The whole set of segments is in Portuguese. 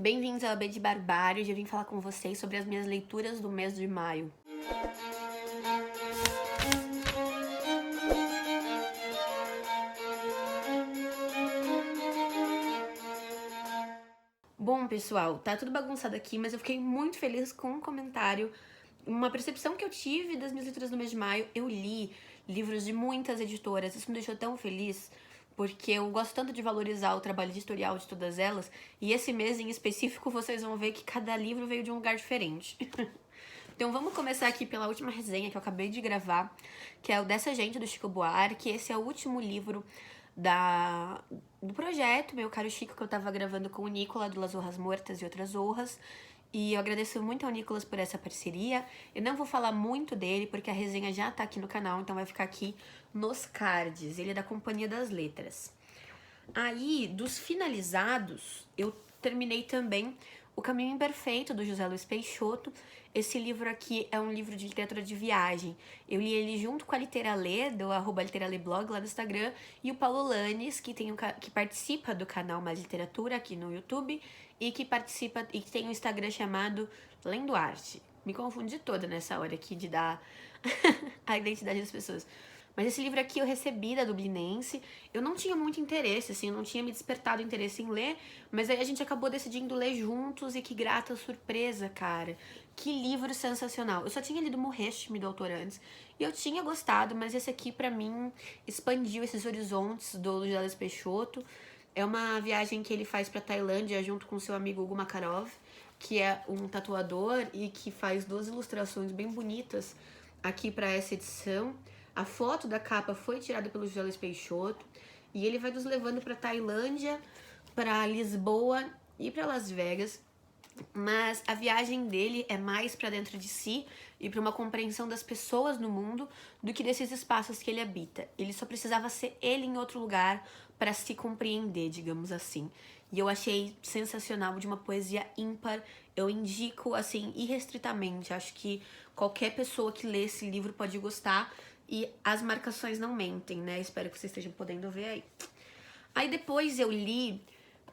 Bem-vindos ao AB de Barbário. Hoje eu vim falar com vocês sobre as minhas leituras do mês de maio. Bom, pessoal, tá tudo bagunçado aqui, mas eu fiquei muito feliz com um comentário, uma percepção que eu tive das minhas leituras do mês de maio. Eu li livros de muitas editoras, isso me deixou tão feliz, porque eu gosto tanto de valorizar o trabalho editorial de todas elas, e esse mês em específico vocês vão ver que cada livro veio de um lugar diferente. Então vamos começar aqui pela última resenha que eu acabei de gravar, que é o Dessa Gente, do Chico Buarque. Esse é o último livro do projeto, meu caro Chico, que eu tava gravando com o Nicola, do Las Horras Mortas e Outras Horras. E eu agradeço muito ao Nicolas por essa parceria. Eu não vou falar muito dele, porque a resenha já tá aqui no canal, então vai ficar aqui nos cards. Ele é da Companhia das Letras. Aí, dos finalizados, eu terminei também O Caminho Imperfeito, do José Luiz Peixoto. Esse livro aqui é um livro de literatura de viagem. Eu li ele junto com a Literalê, do @literaleblog lá do Instagram, e o Paulo Lanes, que participa do canal Mais Literatura aqui no YouTube, e que tem um Instagram chamado Lendo Arte. Me confundi toda nessa hora aqui de dar a identidade das pessoas. Mas esse livro aqui eu recebi da Dublinense. Eu não tinha muito interesse, assim, eu não tinha me despertado interesse em ler, mas aí a gente acabou decidindo ler juntos e que grata surpresa, cara. Que livro sensacional. Eu só tinha lido Muheshmi, do autor, antes, e eu tinha gostado, mas esse aqui, pra mim, expandiu esses horizontes do José Luiz Peixoto. É uma viagem que ele faz pra Tailândia junto com seu amigo Hugo Makarov, que é um tatuador e que faz 2 ilustrações bem bonitas aqui pra essa edição. A foto da capa foi tirada pelo José Luiz Peixoto e ele vai nos levando para Tailândia, para Lisboa e para Las Vegas. Mas a viagem dele é mais para dentro de si e para uma compreensão das pessoas no mundo do que desses espaços que ele habita. Ele só precisava ser ele em outro lugar para se compreender, digamos assim. E eu achei sensacional, de uma poesia ímpar. Eu indico, assim, irrestritamente. Acho que qualquer pessoa que lê esse livro pode gostar. E as marcações não mentem, né? Espero que vocês estejam podendo ver aí. Aí depois eu li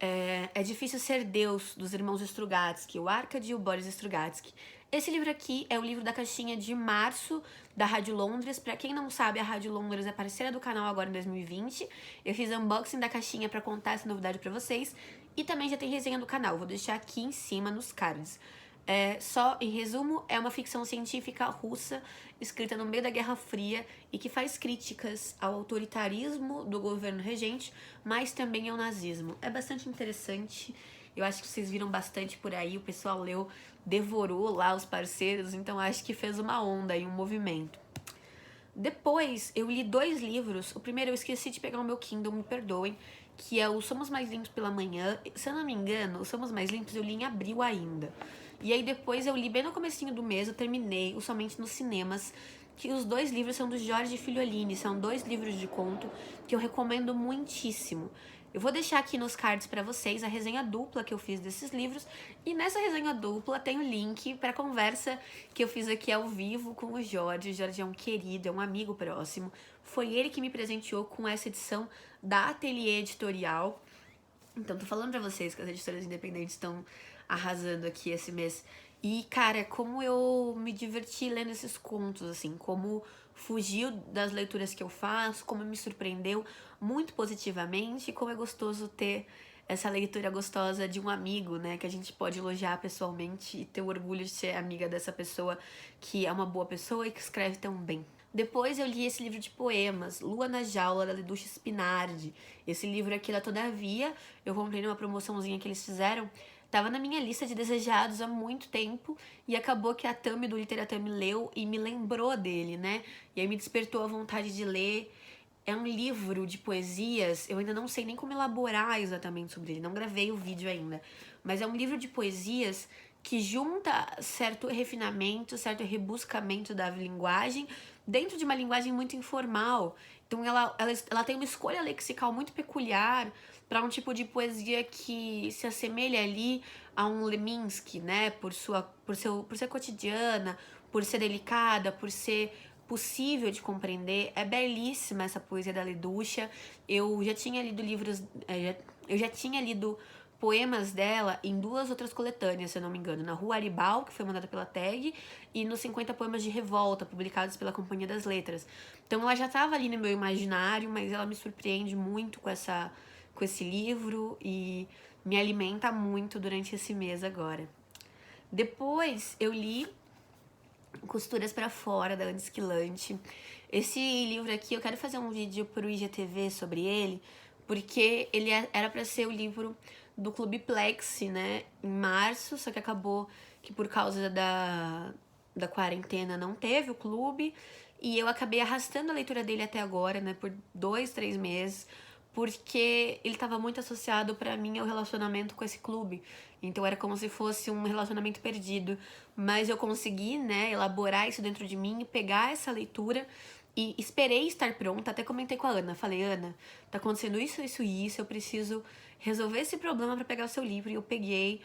É Difícil Ser Deus, dos irmãos Strugatsky, o Arkady e o Boris Strugatsky. Esse livro aqui é o livro da caixinha de março da Rádio Londres. Pra quem não sabe, a Rádio Londres é parceira do canal agora em 2020. Eu fiz unboxing da caixinha pra contar essa novidade pra vocês. E também já tem resenha do canal, vou deixar aqui em cima nos cards. Só em resumo, é uma ficção científica russa escrita no meio da Guerra Fria e que faz críticas ao autoritarismo do governo regente, mas também ao nazismo. É bastante interessante, eu acho que vocês viram bastante por aí, o pessoal leu, devorou lá os parceiros, então acho que fez uma onda e um movimento. Depois eu li 2 livros. O primeiro eu esqueci de pegar o meu Kindle, me perdoem, que é o Somos Mais Limpos pela Manhã. Se eu não me engano, o Somos Mais Limpos eu li em abril ainda. E aí depois eu li bem no comecinho do mês, eu terminei o Somente nos Cinemas, que os 2 livros são do Jorge Filiolini, são 2 livros de conto que eu recomendo muitíssimo. Eu vou deixar aqui nos cards pra vocês a resenha dupla que eu fiz desses livros, e nessa resenha dupla tem o link pra conversa que eu fiz aqui ao vivo com o Jorge. O Jorge é um querido, é um amigo próximo. Foi ele que me presenteou com essa edição da Ateliê Editorial. Então, tô falando pra vocês que as editoras independentes estão arrasando aqui esse mês. E, cara, como eu me diverti lendo esses contos, assim, como fugiu das leituras que eu faço, como me surpreendeu muito positivamente, como é gostoso ter essa leitura gostosa de um amigo, né, que a gente pode elogiar pessoalmente e ter o orgulho de ser amiga dessa pessoa que é uma boa pessoa e que escreve tão bem. Depois eu li esse livro de poemas, Lua na Jaula, da Leduc Spinardi. Esse livro aqui, lá Todavia, eu comprei numa promoçãozinha que eles fizeram. Tava na minha lista de desejados há muito tempo e acabou que a Tami do Literatami leu e me lembrou dele, né? E aí me despertou a vontade de ler. É um livro de poesias, eu ainda não sei nem como elaborar exatamente sobre ele, não gravei o vídeo ainda, mas é um livro de poesias que junta certo refinamento, certo rebuscamento da linguagem dentro de uma linguagem muito informal. Então ela tem uma escolha lexical muito peculiar para um tipo de poesia que se assemelha ali a um Leminski, né? Por ser cotidiana, por ser delicada, por ser possível de compreender. É belíssima essa poesia da Leducha. Eu já tinha lido livros, eu já tinha lido poemas dela em 2 outras coletâneas, se eu não me engano, na Rua Aribal, que foi mandada pela TAG, e nos 50 Poemas de Revolta, publicados pela Companhia das Letras. Então ela já estava ali no meu imaginário, mas ela me surpreende muito com esse livro e me alimenta muito durante esse mês agora. Depois eu li Costuras para Fora, da Ana Esquilante. Esse livro aqui, eu quero fazer um vídeo pro IGTV sobre ele, porque ele era para ser o livro do Clube Plexi, né, em março, só que acabou que por causa da quarentena não teve o clube, e eu acabei arrastando a leitura dele até agora, né, por 2, 3 meses, porque ele estava muito associado para mim ao relacionamento com esse clube. Então era como se fosse um relacionamento perdido. Mas eu consegui, né, elaborar isso dentro de mim e pegar essa leitura e esperei estar pronta. Até comentei com a Ana. Falei, Ana, tá acontecendo isso, isso e isso. Eu preciso resolver esse problema para pegar o seu livro. E eu peguei.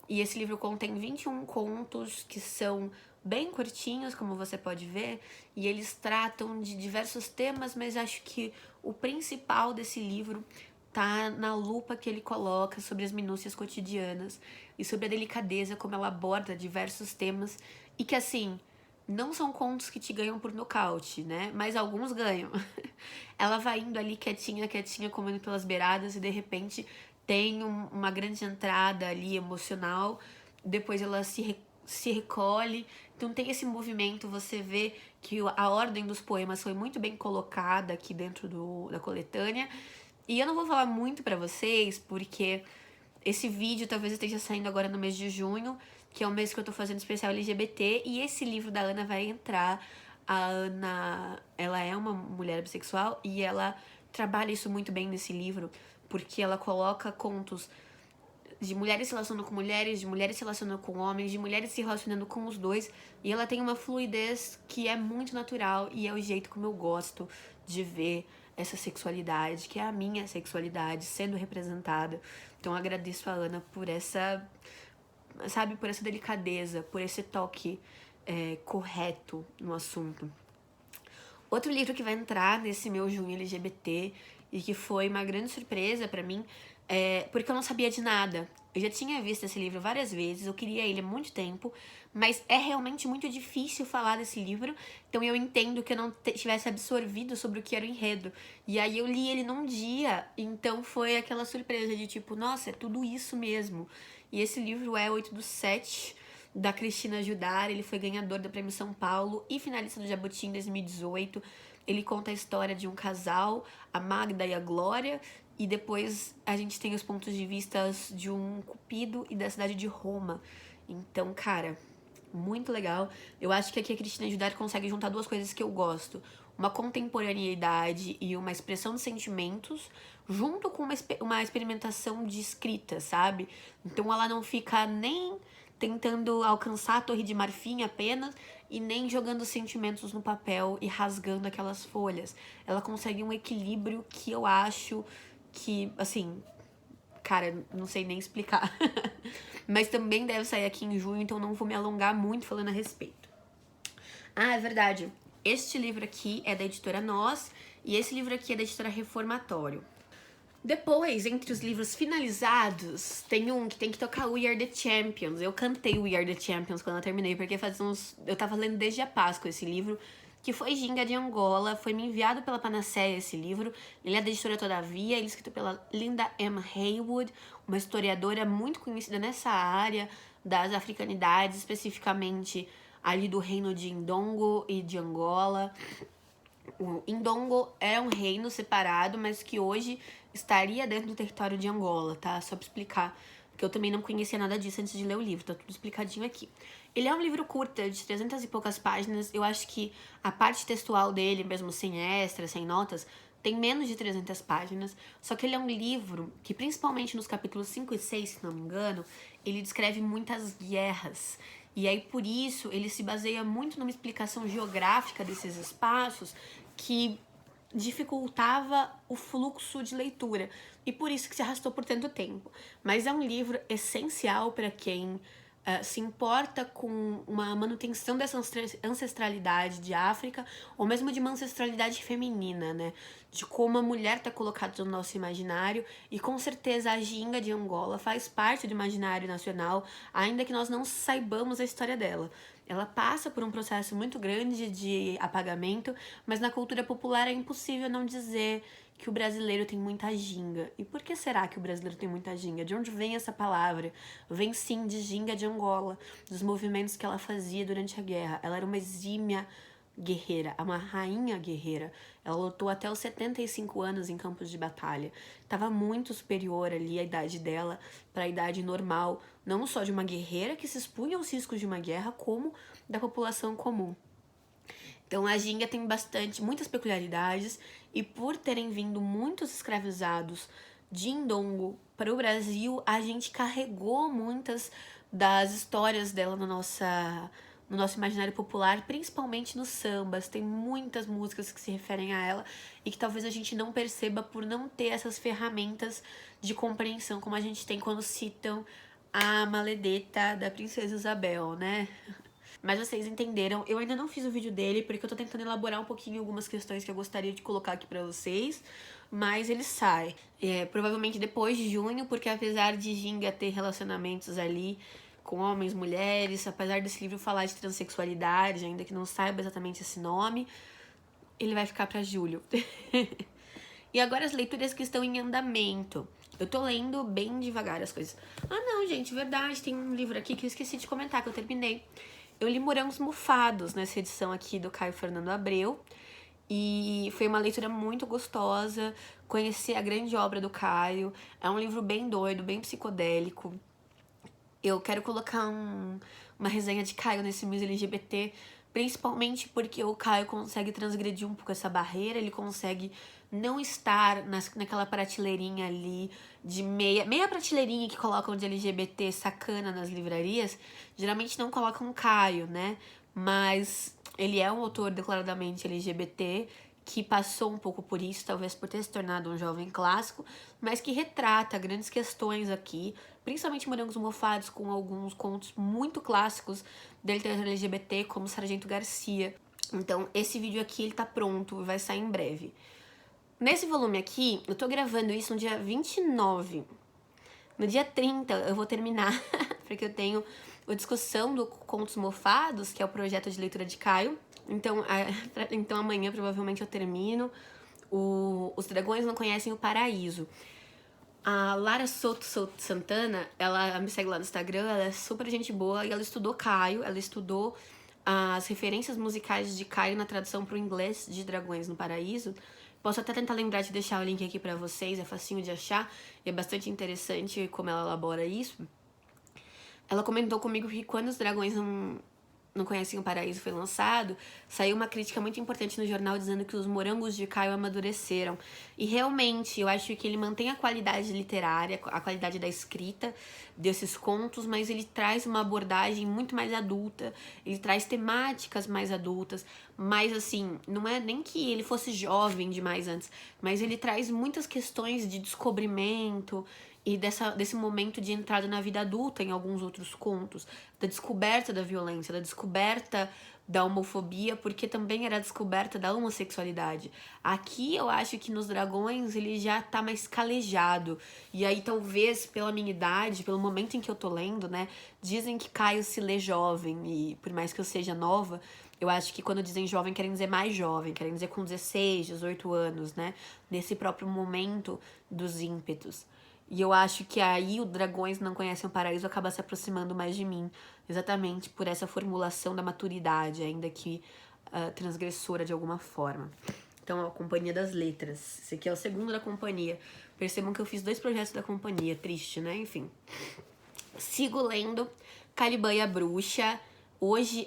E esse livro contém 21 contos que são bem curtinhos, como você pode ver, e eles tratam de diversos temas, mas acho que o principal desse livro tá na lupa que ele coloca sobre as minúcias cotidianas e sobre a delicadeza como ela aborda diversos temas e que, assim, não são contos que te ganham por nocaute, né? Mas alguns ganham. Ela vai indo ali quietinha, quietinha, comendo pelas beiradas e de repente tem uma grande entrada ali emocional, depois ela se recolhe. Então tem esse movimento, você vê que a ordem dos poemas foi muito bem colocada aqui dentro da coletânea. E eu não vou falar muito pra vocês, porque esse vídeo talvez esteja saindo agora no mês de junho, que é o mês que eu tô fazendo especial LGBT, e esse livro da Ana vai entrar. A Ana, ela é uma mulher bissexual e ela trabalha isso muito bem nesse livro, porque ela coloca contos de mulheres se relacionando com mulheres, de mulheres se relacionando com homens, de mulheres se relacionando com os dois, e ela tem uma fluidez que é muito natural e é o jeito como eu gosto de ver essa sexualidade, que é a minha sexualidade sendo representada. Então eu agradeço a Ana por essa, sabe, por essa delicadeza, por esse toque correto no assunto. Outro livro que vai entrar nesse meu junho LGBT e que foi uma grande surpresa pra mim, porque eu não sabia de nada. Eu já tinha visto esse livro várias vezes, eu queria ele há muito tempo, mas é realmente muito difícil falar desse livro, então eu entendo que eu não tivesse absorvido sobre o que era o enredo. E aí eu li ele num dia, então foi aquela surpresa de tipo, nossa, é tudo isso mesmo. E esse livro é 8/7, da Cristina Judar. Ele foi ganhador do Prêmio São Paulo e finalista do Jabuti em 2018. Ele conta a história de um casal, a Magda e a Glória, e depois a gente tem os pontos de vista de um cupido e da cidade de Roma. Então, cara, muito legal. Eu acho que aqui a Cristina Judar consegue juntar 2 coisas que eu gosto. Uma contemporaneidade e uma expressão de sentimentos, junto com uma experimentação de escrita, sabe? Então ela não fica nem tentando alcançar a Torre de Marfim apenas e nem jogando sentimentos no papel e rasgando aquelas folhas. Ela consegue um equilíbrio que eu acho que, assim, cara, não sei nem explicar. Mas também deve sair aqui em junho, então não vou me alongar muito falando a respeito. Ah, é verdade. Este livro aqui é da editora Nós e esse livro aqui é da editora Reformatório. Depois, entre os livros finalizados, tem um que tem que tocar We Are The Champions. Eu cantei We Are The Champions quando eu terminei, porque eu tava lendo desde a Páscoa esse livro, que foi Ginga de Angola, foi me enviado pela Panacea esse livro. Ele é da editora Todavia, ele é escrito pela Linda M. Haywood, uma historiadora muito conhecida nessa área das africanidades, especificamente ali do reino de Indongo e de Angola. O Indongo é um reino separado, mas que hoje estaria dentro do território de Angola, tá? Só pra explicar, porque eu também não conhecia nada disso antes de ler o livro, tá tudo explicadinho aqui. Ele é um livro curto, de 300 e poucas páginas. Eu acho que a parte textual dele, mesmo sem extras, sem notas, tem menos de 300 páginas. Só que ele é um livro que, principalmente nos capítulos 5 e 6, se não me engano, ele descreve muitas guerras. E aí, por isso, ele se baseia muito numa explicação geográfica desses espaços que dificultava o fluxo de leitura. E por isso que se arrastou por tanto tempo. Mas é um livro essencial para quem se importa com uma manutenção dessa ancestralidade de África, ou mesmo de uma ancestralidade feminina, né? De como a mulher está colocada no nosso imaginário, e com certeza a ginga de Angola faz parte do imaginário nacional, ainda que nós não saibamos a história dela. Ela passa por um processo muito grande de apagamento, mas na cultura popular é impossível não dizer que o brasileiro tem muita ginga. E por que será que o brasileiro tem muita ginga? De onde vem essa palavra? Vem sim de ginga de Angola, dos movimentos que ela fazia durante a guerra. Ela era uma exímia guerreira, uma rainha guerreira. Ela lutou até os 75 anos em campos de batalha. Estava muito superior ali a idade dela para a idade normal, não só de uma guerreira que se expunha aos riscos de uma guerra, como da população comum. Então a ginga tem muitas peculiaridades, e por terem vindo muitos escravizados de Ndongo para o Brasil, a gente carregou muitas das histórias dela no nosso imaginário popular, principalmente nos sambas. Tem muitas músicas que se referem a ela e que talvez a gente não perceba por não ter essas ferramentas de compreensão como a gente tem quando citam a maledeta da Princesa Isabel, né? Mas vocês entenderam, eu ainda não fiz o vídeo dele, porque eu tô tentando elaborar um pouquinho algumas questões que eu gostaria de colocar aqui pra vocês, mas ele sai. Provavelmente depois de junho, porque apesar de ginga ter relacionamentos ali com homens, mulheres, apesar desse livro falar de transexualidade, ainda que não saiba exatamente esse nome, ele vai ficar pra julho. E agora as leituras que estão em andamento. Eu tô lendo bem devagar as coisas. Ah não, gente, verdade, tem um livro aqui que eu esqueci de comentar, que eu terminei. Eu li Morangos Mofados nessa edição aqui do Caio Fernando Abreu. E foi uma leitura muito gostosa. Conheci a grande obra do Caio. É um livro bem doido, bem psicodélico. Eu quero colocar uma resenha de Caio nesse mês LGBT, principalmente porque o Caio consegue transgredir um pouco essa barreira, ele consegue não estar naquela prateleirinha ali de meia prateleirinha que colocam de LGBT sacana nas livrarias. Geralmente não colocam Caio, né? Mas ele é um autor declaradamente LGBT, que passou um pouco por isso, talvez por ter se tornado um jovem clássico, mas que retrata grandes questões aqui, principalmente Morangos Mofados, com alguns contos muito clássicos da literatura LGBT, como Sargento Garcia. Então, esse vídeo aqui, ele tá pronto, vai sair em breve. Nesse volume aqui, eu tô gravando isso no dia 29. No dia 30 eu vou terminar, porque eu tenho a discussão do Contos Mofados, que é o projeto de leitura de Caio. Então amanhã provavelmente eu termino. Os Dragões Não Conhecem o Paraíso. A Lara Souto Santana, ela me segue lá no Instagram, ela é super gente boa e ela estudou Caio, ela estudou as referências musicais de Caio na tradução para o inglês de Dragões no Paraíso. Posso até tentar lembrar de deixar o link aqui pra vocês, é facinho de achar e é bastante interessante como ela elabora isso. Ela comentou comigo que quando Os Dragões Não Conhecem o Paraíso foi lançado, saiu uma crítica muito importante no jornal dizendo que os morangos de Caio amadureceram. E realmente, eu acho que ele mantém a qualidade literária, a qualidade da escrita desses contos, mas ele traz uma abordagem muito mais adulta, ele traz temáticas mais adultas, mas assim, não é nem que ele fosse jovem demais antes, mas ele traz muitas questões de descobrimento e desse momento de entrada na vida adulta em alguns outros contos, da descoberta da violência, da descoberta da homofobia, porque também era a descoberta da homossexualidade. Aqui eu acho que nos Dragões ele já tá mais calejado, e aí talvez pela minha idade, pelo momento em que eu tô lendo, né, dizem que Caio se lê jovem, e por mais que eu seja nova, eu acho que quando dizem jovem, querem dizer mais jovem, querem dizer com 16, 18 anos, né, nesse próprio momento dos ímpetos. E eu acho que aí o Dragões Não Conhecem o Paraíso acaba se aproximando mais de mim, exatamente por essa formulação da maturidade, ainda que transgressora de alguma forma. Então, a Companhia das Letras. Esse aqui é o segundo da companhia. Percebam que eu fiz 2 projetos da companhia, triste, né? Enfim. Sigo lendo Caliban e a Bruxa.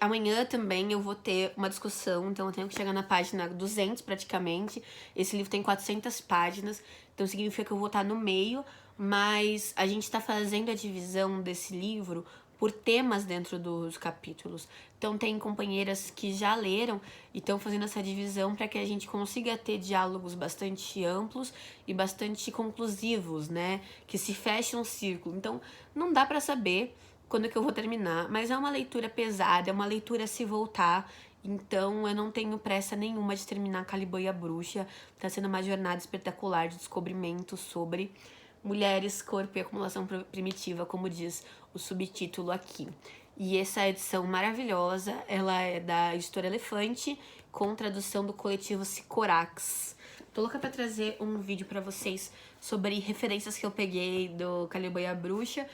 Amanhã também eu vou ter uma discussão, então eu tenho que chegar na página 200 praticamente. Esse livro tem 400 páginas, então significa que eu vou estar no meio, mas a gente tá fazendo a divisão desse livro por temas dentro dos capítulos. Então tem companheiras que já leram e estão fazendo essa divisão para que a gente consiga ter diálogos bastante amplos e bastante conclusivos, né? Que se feche um círculo. Então não dá para saber quando que eu vou terminar. Mas é uma leitura pesada, é uma leitura a se voltar. Então eu não tenho pressa nenhuma de terminar Caliban e a Bruxa. Tá sendo uma jornada espetacular de descobrimento sobre mulheres, corpo e acumulação primitiva, como diz o subtítulo aqui. E essa edição maravilhosa, ela é da editora Elefante, com tradução do coletivo Sicorax. Tô louca pra trazer um vídeo pra vocês sobre referências que eu peguei do Caliban e a Bruxa.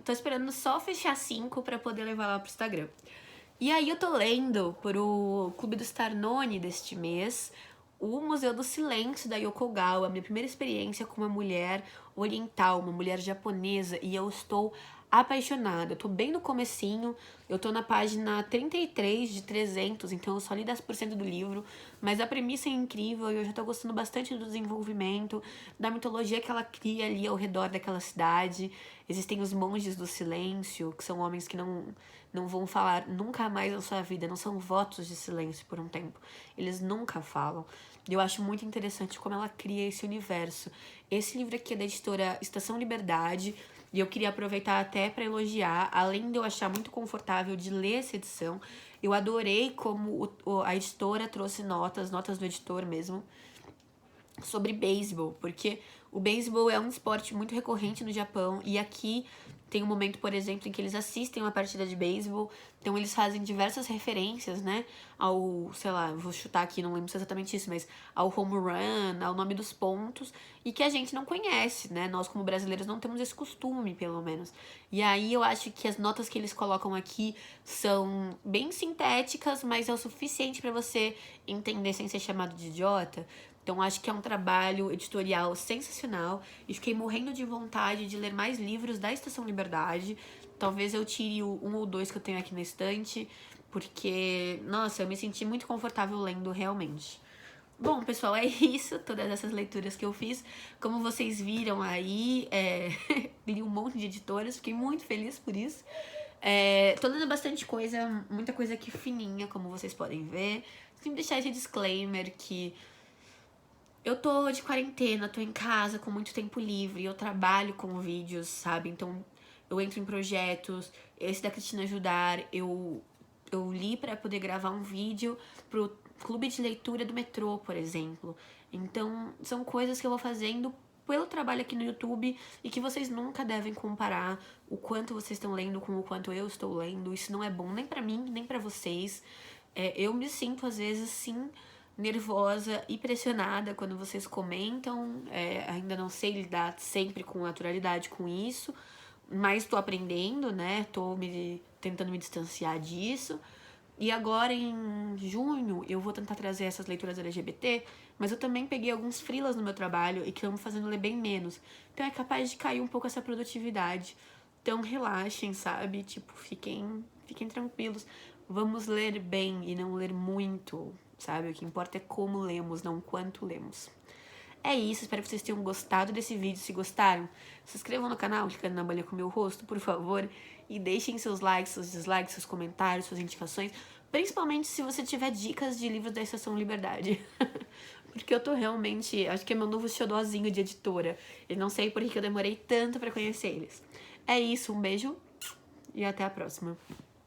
Tô esperando só fechar 5 pra poder levar lá pro Instagram. E aí eu tô lendo pro Clube do Starnone deste mês o Museu do Silêncio da Yoko Ogawa, minha primeira experiência com uma mulher oriental, uma mulher japonesa, e eu estou apaixonada. Eu tô bem no comecinho, eu tô na página 33 de 300, então eu só li 10% do livro, mas a premissa é incrível e eu já tô gostando bastante do desenvolvimento, da mitologia que ela cria ali ao redor daquela cidade. Existem os monges do silêncio, que são homens que não vão falar nunca mais na sua vida, não são votos de silêncio por um tempo. Eles nunca falam. E eu acho muito interessante como ela cria esse universo. Esse livro aqui é da editora Estação Liberdade, e eu queria aproveitar até para elogiar, além de eu achar muito confortável de ler essa edição, eu adorei como a editora trouxe notas do editor mesmo, sobre beisebol, porque o beisebol é um esporte muito recorrente no Japão e aqui tem um momento, por exemplo, em que eles assistem uma partida de beisebol, então eles fazem diversas referências, né, ao, sei lá, vou chutar aqui, não lembro se é exatamente isso, mas ao home run, ao nome dos pontos, e que a gente não conhece, né, nós como brasileiros não temos esse costume, pelo menos. E aí eu acho que as notas que eles colocam aqui são bem sintéticas, mas é o suficiente para você entender sem ser chamado de idiota. Então acho que é um trabalho editorial sensacional e fiquei morrendo de vontade de ler mais livros da Estação Liberdade. Talvez eu tire um ou dois que eu tenho aqui na estante, porque, nossa, eu me senti muito confortável lendo realmente. Bom, pessoal, é isso, todas essas leituras que eu fiz. Como vocês viram aí, li um monte de editoras, fiquei muito feliz por isso. Tô lendo bastante coisa, muita coisa aqui fininha, como vocês podem ver. Sempre deixar esse disclaimer que eu tô de quarentena, tô em casa com muito tempo livre, eu trabalho com vídeos, sabe? Então eu entro em projetos, esse da Cristina Ajudar, eu li pra poder gravar um vídeo pro clube de leitura do metrô, por exemplo. Então são coisas que eu vou fazendo pelo trabalho aqui no YouTube e que vocês nunca devem comparar o quanto vocês estão lendo com o quanto eu estou lendo. Isso não é bom nem pra mim, nem pra vocês. Eu me sinto às vezes sim nervosa e pressionada quando vocês comentam. Ainda não sei lidar sempre com naturalidade com isso, mas tô aprendendo, né? Tô tentando me distanciar disso. E agora em junho eu vou tentar trazer essas leituras LGBT, mas eu também peguei alguns freelas no meu trabalho e que estão me fazendo ler bem menos. Então é capaz de cair um pouco essa produtividade. Então relaxem, sabe? Tipo, fiquem tranquilos. Vamos ler bem e não ler muito, sabe? O que importa é como lemos, não quanto lemos. É isso, espero que vocês tenham gostado desse vídeo. Se gostaram, se inscrevam no canal, clicando na bolinha com o meu rosto, por favor. E deixem seus likes, seus dislikes, seus comentários, suas indicações. Principalmente se você tiver dicas de livros da Estação Liberdade. Porque eu tô realmente... Acho que é meu novo xodózinho de editora. E não sei por que eu demorei tanto pra conhecer eles. É isso, um beijo e até a próxima.